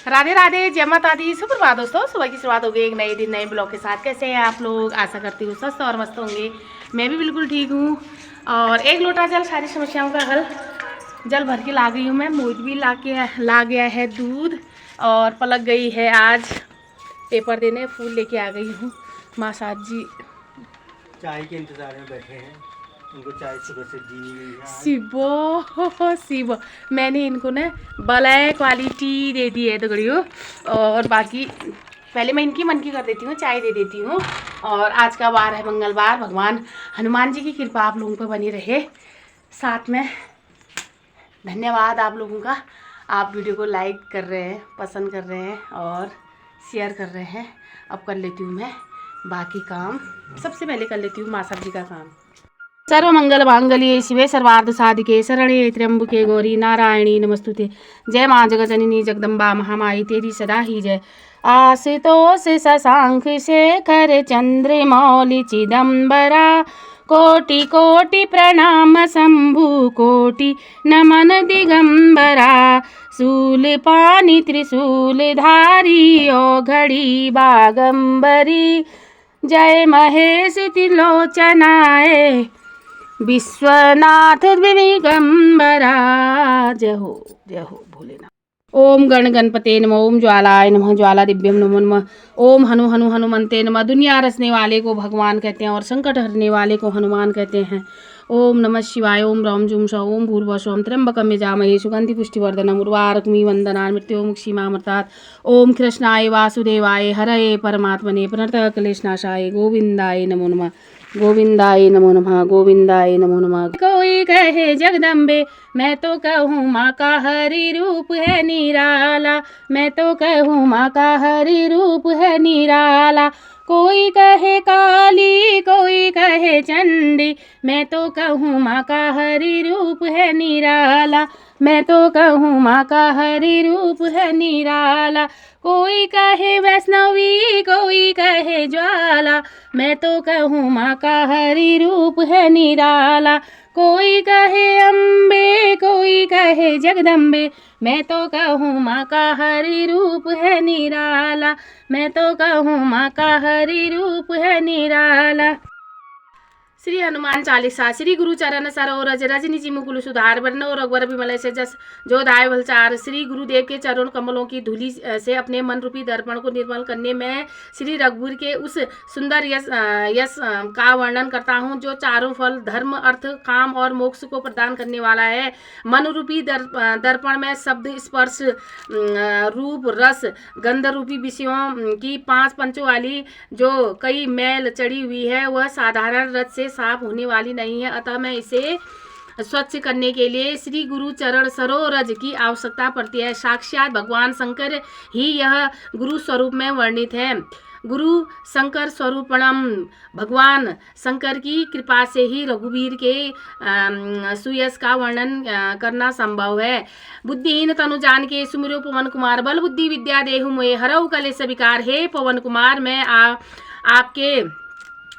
राधे राधे, जय माता दी, सुप्रभात दोस्तों। सुबह की शुरुआत हो गई एक नए दिन नए ब्लॉग के साथ। कैसे हैं आप लोग? आशा करती हूँ स्वस्थ और मस्त होंगे। मैं भी बिल्कुल ठीक हूँ। और एक लोटा जल सारी समस्याओं का हल जल भर के ला गई हूँ मैं। मोहित भी ला गया है दूध। और पलक गई है आज पेपर देने, फूल लेके आ गई हूँ। माँ साहब जी चाय के इंतजार में बैठे हैं। उनको चाय सुबह से दी नहीं गई है। शिवो मैंने इनको ना ब्लैक वाली टी दे दी है दगड़ियों। और बाकी पहले मैं इनकी मन की कर देती हूँ, चाय दे देती हूँ। और आज का वार है मंगलवार। भगवान हनुमान जी की कृपा आप लोगों पर बनी रहे। साथ में धन्यवाद आप लोगों का, आप वीडियो को लाइक कर रहे हैं, पसंद कर रहे हैं और शेयर कर रहे हैं। अब कर लेती हूँ मैं बाकी काम। सबसे पहले कर लेती हूँ माँ साहब जी का काम। सर्व मंगल मांगल्ये शिवे सर्वार्थ साधिके शरण्ये त्र्यंबके गौरी नारायणी नमस्तुते। जय माँ जगजननी जगदम्बा महामाई तेरी सदा ही जय। आशुतोष शशांक शेखर चंद्रमौलि चिदम्बरा कोटि कोटि प्रणाम शंभु कोटि नमन दिगंबरा। शूल पानी त्रिशूल धारी ओ घड़ी बागंबरी। जय महेश त्रिलोचनाए विश्वनाथ दिगंबरा। जय हो भोलेनाथ। ओम गण गणपते नमः। ओम ज्वालाय नमः। ज्वाला दिव्यम नमो नमः। ओम हनु हनु हनुमंते नमः। दुनिया रचने वाले को भगवान कहते हैं और संकट हरने वाले को हनुमान कहते हैं। ओम नमः शिवाय। ओम रौम जुम श ओम भूर्भुवः त्र्यंबकं यजामहे सुगंधि पुष्टिवर्धनम् उर्वारुकमिव मृत्योर्मुक्षीमामृतात्। ओम कृष्णाय वासुदेवाय हरये परमात्मने प्रणतः क्लेशनाशाय गोविंदाय नमो नमः। गोविंदाय नमो नमः। गोविंदाय नमो नमः। कोई कहे जगदम्बे, मैं तो कहूँ माँ का हरि रूप है निराला। मैं तो कहूँ माँ का हरि रूप है निराला। कोई कहे काली कोई कहे चंडी, मैं तो कहूँ माँ का हरि रूप है निराला। मैं तो कहूँ माँ का हरि रूप है निराला। कोई कहे वैष्णवी कोई कहे ज्वाला, मैं तो कहूँ माँ का हरि रूप है निराला। कोई कहे अम्बे कोई कहे जगदम्बे, मैं तो कहूँ माँ का हरि रूप है निराला। मैं तो कहूँ माँ का हरि रूप है निराला। श्री हनुमान चालीसा। श्री गुरु चरण सरोरज रज निज मुकुल सुधार बरनौ रघुवर विमल से जस जो दाय भलचार। श्री गुरुदेव के चरण कमलों की धूलि से अपने मन रूपी दर्पण को निर्मल करने में श्री रघुवीर के उस सुंदर यश का वर्णन करता हूँ जो चारों फल धर्म अर्थ काम और मोक्ष को प्रदान करने वाला है। मन रूपी दर्पण में शब्द स्पर्श रूप रस गंध रूपी विषयों की 5 पंचों वाली जो कई मैल चढ़ी हुई है वह साधारण रस से साफ होने वाली नहीं है। अतः मैं इसे स्वच्छ करने के लिए श्री गुरु चरण सरोरज की आवश्यकता पड़ती है। साक्षात भगवान शंकर ही यह गुरु स्वरूप में वर्णित है। गुरु शंकर स्वरूपणम। भगवान शंकर की कृपा से ही रघुवीर के सुयश का वर्णन करना संभव है। बुद्धिहीन तनु जान के सुमिरो पवन कुमार, बल बुद्धि विद्या देहु मोहे हरऊ कलेश विकार। हे पवन कुमार, मैं आपके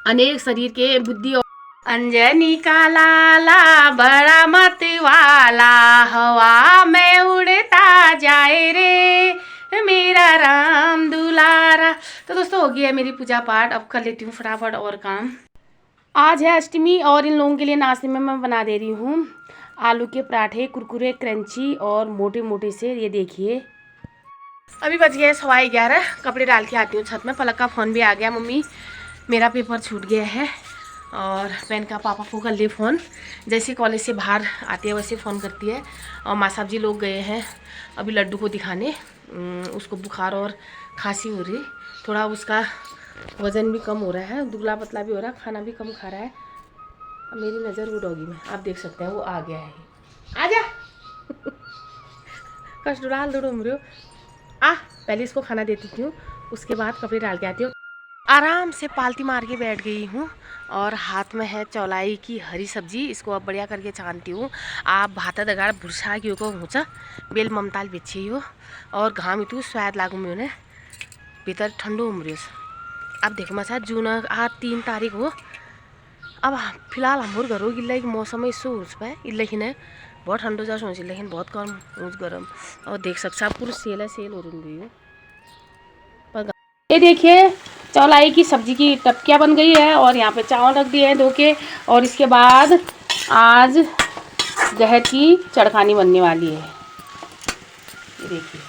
अनेक शरीर के बुद्धि और अंजनी का लाला बड़ा मत वाला, हवा में उड़ता जाए रे मेरा राम दुलारा। तो दोस्तों हो गया है मेरी पूजा पाठ। अब कर लेती हूँ फटाफट और काम। आज है अष्टमी और इन लोगों के लिए नाश्ते में मैं बना दे रही हूँ आलू के पराठे, कुरकुरे क्रंची और मोटे मोटे से। ये देखिए अभी बज गया 11:15। कपड़े डाल के आती हूँ छत में। पलक का फ़ोन भी आ गया, मम्मी मेरा पेपर छूट गया है। और बहन का पापा को कर ले फ़ोन, जैसे कॉलेज से बाहर आती है वैसे फ़ोन करती है। और माँ साहब जी लोग गए हैं अभी लड्डू को दिखाने। उसको बुखार और खांसी हो रही, थोड़ा उसका वज़न भी कम हो रहा है, दुबला पतला भी हो रहा है, खाना भी कम खा रहा है। अब मेरी नज़र वो डॉगी में आप देख सकते हैं वो आ गया है। आजा कष्ट डाल दो डोमरियो आ। पहले इसको खाना देती हूँ, उसके बाद कपड़े डाल के आती हूँ। आराम से पालती मार के बैठ गई हूँ और हाथ में है चौलाई की हरी सब्जी। इसको अब बढ़िया करके छानती हूँ। आप भाता दगाड़ भुरसा की को होचा बेल ममताल बेची हो और घाम इतू स्वाद लागू में उन्हें भीतर ठंडो उमरियोस। अब देखो मसा जून आज 3 तारीख हो अब फिलहाल हाम्रो घरों गिल्ला की मौसम यसो हुन्छ पे इल्लेखिन है बहुत ठंडो जा सोच लेकिन बहुत गर्म ऊँच गर्म और देख सकते आप पूरा सेल है सेल हो रही है। ये देखिए चौलाई की सब्जी की टपकियाँ बन गई है और यहाँ पे चावल रख दिए हैं धो के और इसके बाद आज जहर की चड़खानी बनने वाली है। ये देखिए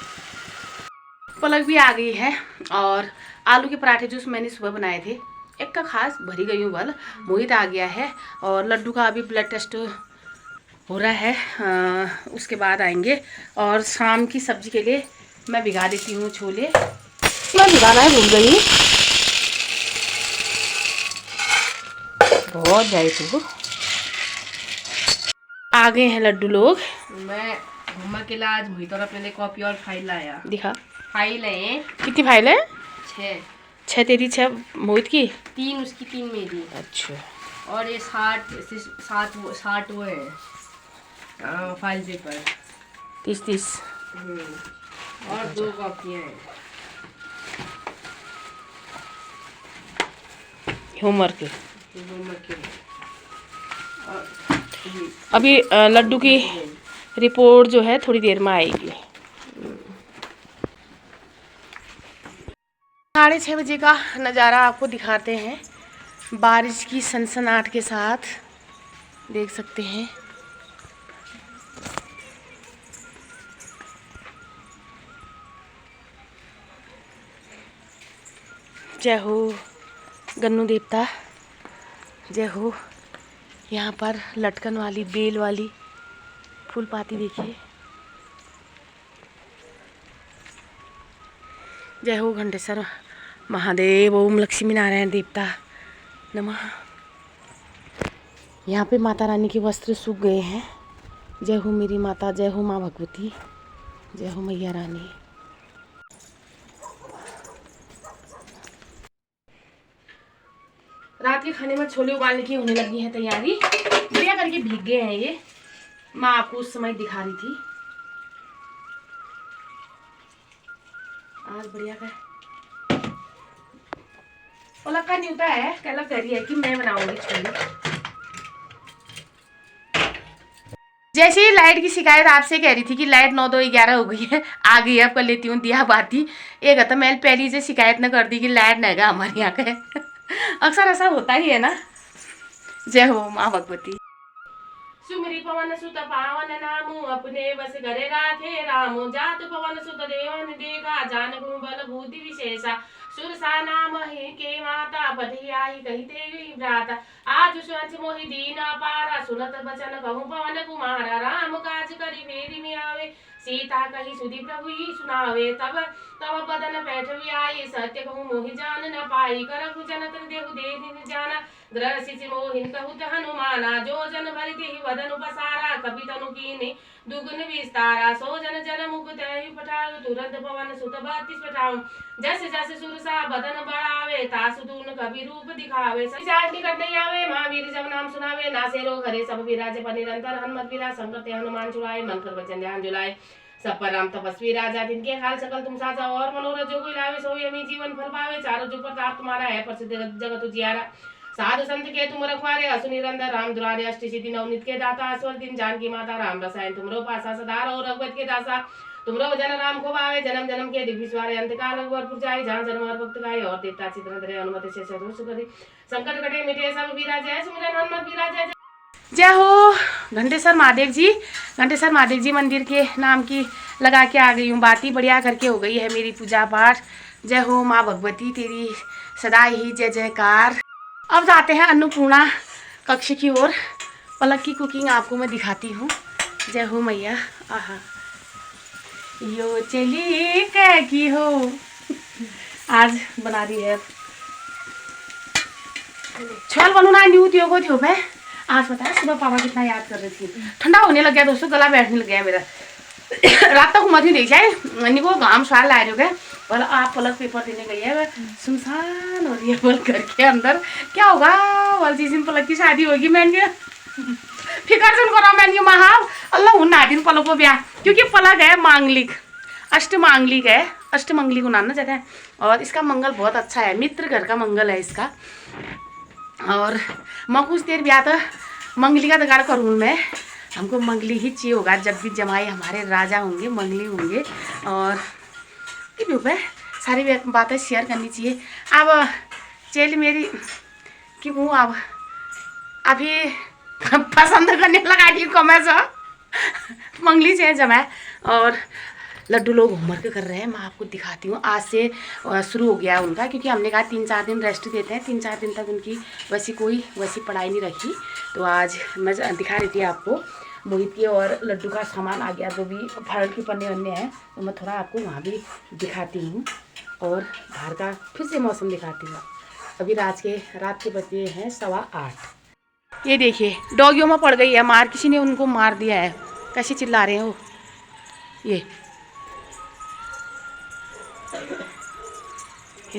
पलक भी आ गई है और आलू के पराठे जो मैंने सुबह बनाए थे एक का खास भरी गई हूँ बल मोहित आ गया है और लड्डू का अभी ब्लड टेस्ट हो रहा है। उसके बाद आएंगे और शाम की सब्जी के लिए मैं भिगा देती हूँ छोले। मैं भिगाना है भूल गई बहुत जाए तो आ गए हैं लड्डू लोग। मैं घूमा के लिए आज मोहित और अपने लिए कॉपी और फाइल लाया। दिखा फाइल है कितनी फाइल है? 6 तेरी 6 मोहित की 3 उसकी 3 मेरी। अच्छा और ये 60 वो है फाइल पेपर 30 और 2 कॉपियाँ हैं होमवर्क के। होमवर्क के। और अभी लड्डू की रिपोर्ट जो है थोड़ी देर में आएगी। 6:30 बजे का नज़ारा आपको दिखाते हैं बारिश की सनसनाहट के साथ देख सकते हैं। जय हो गन्नू देवता जय हो। यहाँ पर लटकन वाली बेल वाली फूल पाती देखिए। जय हो घंटेश्वर महादेव ओम लक्ष्मी नारायण देवता नमः। यहाँ पे माता रानी के वस्त्र सूख गए हैं। जय हो मेरी माता जय हो माँ भगवती जय हो मैया रानी। रात के खाने में छोले उबालने की होने लगी है तैयारी। बढ़िया करके भीग गए हैं ये। मैं आपको उस समय दिखा रही थी आज बढ़िया का पलक का न्यूता है कल कह रही है कि मैं बनाऊंगी छोले। जैसे ही लाइट की शिकायत आपसे कह रही थी कि लाइट 9-2-11 हो गई है आ गई है अब कर लेती हूँ दिया बाती एक तो मैं पहले से शिकायत न कर दी कि लाइट नहगा हमारे यहाँ का है। अक्सर ऐसा होता ही है ना। जय हो माँ भगवती। सुमरी पवन सुत पावन नामु अपने बस करे राखे रामु जात पवन सुत देवन देखा जानकु बल बुद्धि विशेषा सुरसा नाम ही के माता पठियाही कहते हुई भ्राता आज स्वच्छ मोहि दीन पारा सुनत बचन कहूँ पवन कुमारा राम काज करी मेरी में आवे सीता कही सुधी प्रभु ही सुनावे तब तब बदन बैठ भी आई सत्य कहूँ मोहि जान न पाई करहु जनतन देहु दे जाना ग्रह सिचि मोहिन कहु हनुमाना जो जन भरि देहि वदन उपसारा कपि तनु कीने दुगुन विस्तारा सो जन जन मुख तहि पठाउ तुरंत पवन सुत 32 पठाउ जस जस सुरसा बदन बढ़ावे तासु दून कवि रूप दिखावे साठ निकट नहीं आवे महावीर जब नाम सुनावे नासे रोग हरे सब विराजे पर निरंतर हनुमत वीरा संकट हनुमान छुड़ाए मन कर वचन ध्यान जुलाए सब पर राम तपस्वी राजा जिनके हाल सकल तुम साचा और मनोरथ जो कोई लावे सोई अमी जीवन फल पावे चारों जो प्रताप तुम्हारा है प्रसिद्ध जगत उजियारा साधु संत के तुम रखवारे असु निरंतर राम दुलारे अष्ट सिद्धि नवनीत के दाता अस्वर दिन जानकी माता राम रसायन तुमरो पासा सदा और रघुवत के दासा तुमरो जन राम को पावे जन्म जन्म के दिव्य स्वारे अंत काल रघुवर जाए जहाँ जन्म और भक्त गाय और देवता चित्र धरे अनुमति से सदो सुखदे संकट कटे मिटे सब वीरा जय सुमिरन हनुमत वीरा जय जय हो। घंटेश्वर महादेव जी मंदिर के नाम की लगा के आ गई हूँ बाती बढ़िया करके हो गई है मेरी पूजा पाठ। जय हो माँ भगवती तेरी सदा ही जय जयकार। अब जाते हैं अन्नपूर्णा कक्ष की ओर। पलक की कुकिंग आपको मैं दिखाती हूँ। जय हो मैया। आहा यो चली की हो आज बना रही है छोल बनूना न्यू थियो को थियो पे आज पता है सुबह पापा कितना याद कर रही थी। ठंडा होने लग गया दोस्तों गला बैठने लग गया मेरा। रात तक मत ही देख जाए निको गांव स्वाल ला रहे बोला आप पलक पेपर देने गई है सुनसान हो रही है बोल घर के अंदर क्या होगा बोल जिस दिन पलक की शादी होगी मैंने फिकर सुन करो मैंने महाव अल्लाह हूँ ना दिन पलक को ब्याह क्योंकि पलक है मांगलिक अष्टमांगलिक है अष्टमंगली को नाम ना जाता है और इसका मंगल बहुत अच्छा है मित्र घर का मंगल है इसका। और मैं कुछ देर भी आता मंगली का जुगाड़ करूँ मैं। हमको मंगली ही चाहिए होगा, जब भी जमाई हमारे राजा होंगे मंगली होंगे। और ये भी सारी बातें शेयर करनी चाहिए। अब चल मेरी कि वो अब अभी पसंद करने लगा दी कमे से मंगली से जमाए। और लड्डू लोग होमवर्क कर रहे हैं, मैं आपको दिखाती हूँ। आज से शुरू हो गया उनका, क्योंकि हमने कहा 3-4 दिन रेस्ट देते हैं। 3-4 दिन तक उनकी वैसी पढ़ाई नहीं रखी। तो आज मैं दिखा रही थी आपको मोहित की और लड्डू का सामान आ गया, जो भी फाइल के पन्ने वन्ने हैं, तो मैं थोड़ा आपको वहाँ भी दिखाती हूँ। और बाहर का फिर से मौसम दिखाती हूँ। अभी रात के बजे हैं 8:15। ये देखिए डॉगियों में पड़ गई है मार, किसी ने उनको मार दिया है। कैसे चिल्ला रहे हैं वो, ये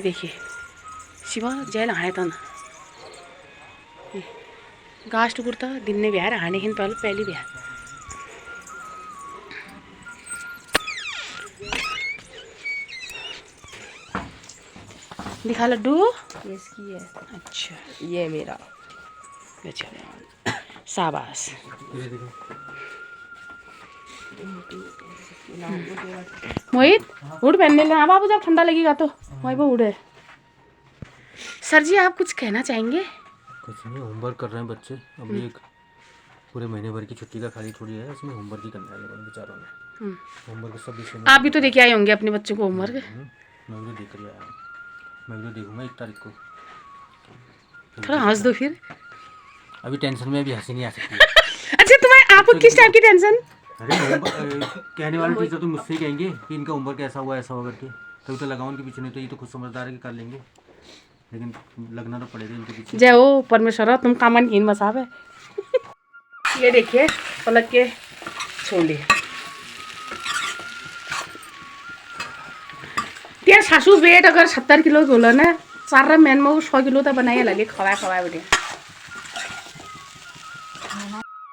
देखिए शिवा जेल आए तन गाछ टुकुरता दिन ने ब्याह आने हिन पहली ब्याह दिखा लड्डू इसकी है। अच्छा ये मेरा। अच्छा शाबाश। मोहित हुड पहनने लेना बाबू, जब ठंडा लगेगा तो वही वो हुड है। सर जी आप कुछ कहना चाहेंगे? कुछ नहीं, होमवर्क कर रहे हैं बच्चे। अभी एक पूरे महीने भर की छुट्टी का खाली थोड़ी है, इसमें होमवर्क ही करना है लोगों ने बेचारों ने। होमवर्क सब विषय में आप भी तो देखे आए होंगे अपने बच्चों को होमवर्क। मैं भी देख लिया है, मैं भी देखूंगा 1 तारीख को। थोड़ा हंस दो फिर। अभी टेंशन में अभी हंसी नहीं आ सकती। अच्छा तुम्हें आपको किस टाइप की टेंशन? अरे कहने वाले टीचर तो मुझसे ही कहेंगे कि इनका होमवर्क ऐसा हुआ करके, तभी तो लगाओ उनके पीछे, नहीं तो ये तो खुद समझदार है कि कर लेंगे, लेकिन लगना तो पड़ेगा इनके पीछे। जय हो परमेश्वर तुम कामन हीन मसाब है। ये देखिए पलक के छोले त्यार सासू वेट अगर 70 किलो होला ना, 4 मैन में 100 किलो तो बनाए लगे खवाए बेटे।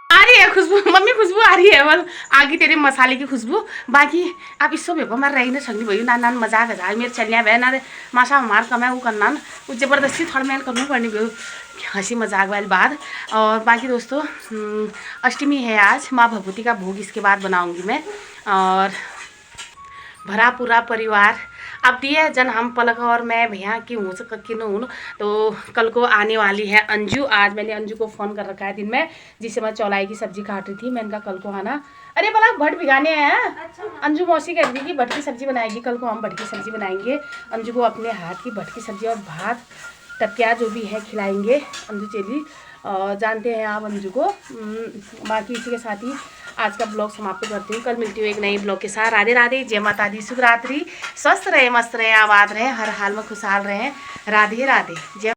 आ रही है खुशबू, मम्मी खुशबू आ रही है, बस आगे तेरे मसाले की खुशबू। बाकी आप इसो भेपो मैं रही नहीं सकती भाई, ना मजाक है मेरे चलिया बह ना मासा हमार कमाए वो करना वो ज़बरदस्ती थोड़ा मेहनत करनी पड़नी भाई, हंसी मजाक वाली बात। और बाकी दोस्तों अष्टमी है आज, माँ भगवती का भोग इसके बाद बनाऊंगी मैं। और भरा पूरा परिवार अब दिए जन हम पलक और मैं भैया की हूँ कि हूँ। तो कल को आने वाली है अंजू। आज मैंने अंजू को फ़ोन कर रखा है दिन में, जिससे मैं चौलाई की सब्जी काट रही थी। मैंने कहा कल को आना। अरे पलक भट भिगाने हैं। अच्छा। अंजू मौसी कह रही कि भट की सब्जी बनाएगी, कल को हम भट की सब्जी बनाएंगे। अंजू को अपने हाथ की भट की सब्जी और भात टपकिया जो भी है खिलाएंगे अंजू चेली। जानते हैं आप अंजू को। बाकी इसी के साथ ही आज का ब्लॉग समाप्त करती हूँ। कल मिलती हूँ एक नई ब्लॉग के साथ। राधे राधे, जय माता दी, शुभ रात्रि, स्वस्थ रहे, मस्त रहे, आबाद रहे, हर हाल में खुशहाल रहे। राधे राधे, जय।